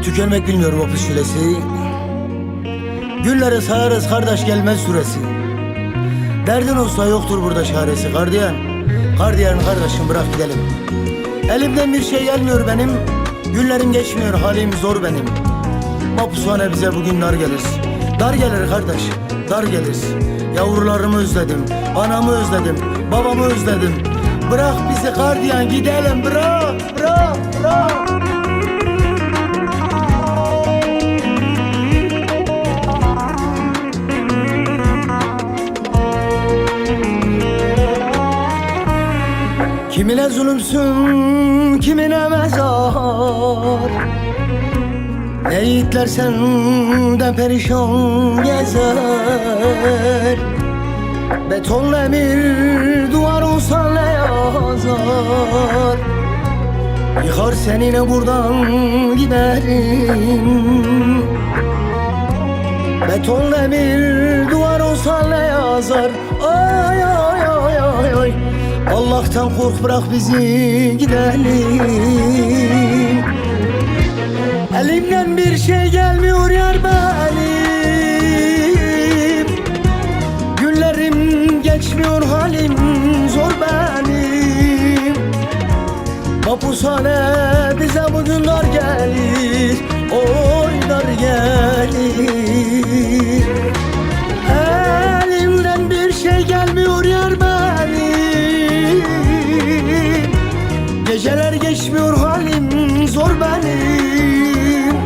Tükenmek bilmiyor bu püskülesi. Günleri sayarız kardeş, gelmez süresi. Derdin olsa yoktur burada çaresi. Gardiyan, gardiyan kardeşim, bırak gidelim. Elimden bir şey gelmiyor benim. Günlerim geçmiyor, halim zor benim. Mapushane bize bugün dar gelir. Dar gelir kardeş, dar gelir. Yavrularımı özledim, anamı özledim, babamı özledim. Bırak bizi gardiyan, gidelim, bırak, bırak, bırak. Kimine zulümsün, kimine mezar. Ne yiğitler senden perişan gezer. Betonla emir duvar olsa ne yazar. Yıkar seninle buradan giderim. Betonla emir duvar olsa ne yazar. Ay ay ay ay ay. Allah'tan kork, bırak bizi gidelim. Elimden bir şey gelmiyor yar benim. Günlerim geçmiyor, halim zor benim. Mapushane bize bugün dar gelir. Oy dar gelir. Elimden bir şey gelmiyor yar benim. Geceler geçmiyor, halim zor benim.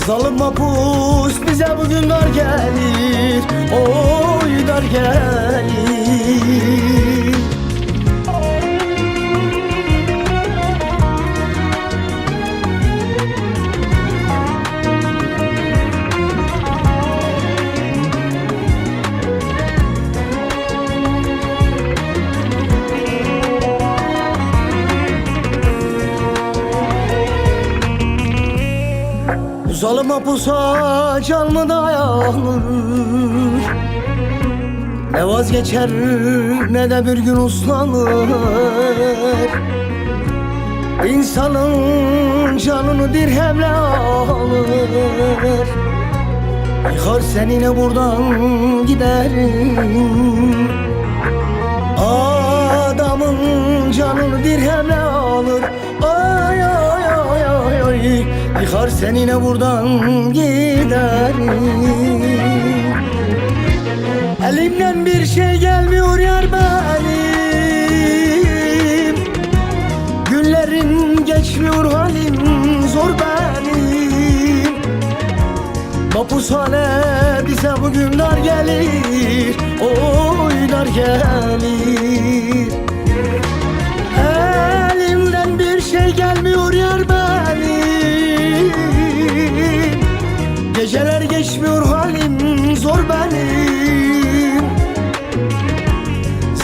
Zalim mapus bize bugün dar gelir. Oy dar gelir. Zalim mapusa can mı dayanır? Ne vazgeçer ne de bir gün uslanır. İnsanın canını dirhemle alır. Yıkar seninle buradan giderim. Adamın canını dirhemle alır. Ay ay ay ay ay. Yıkar seninle buradan giderim. Elimden bir şey gelmiyor yar benim. Günlerim geçmiyor, halim zor benim. Mapushane bize bugün dar gelir. Oy dar gelir. Elimden bir şey gelmiyor yar benim. Geceler geçmiyor, halim zor benim.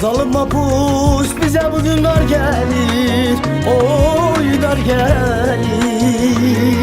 Zalim mapus bize bugün dar gelir. Oy dar gelir.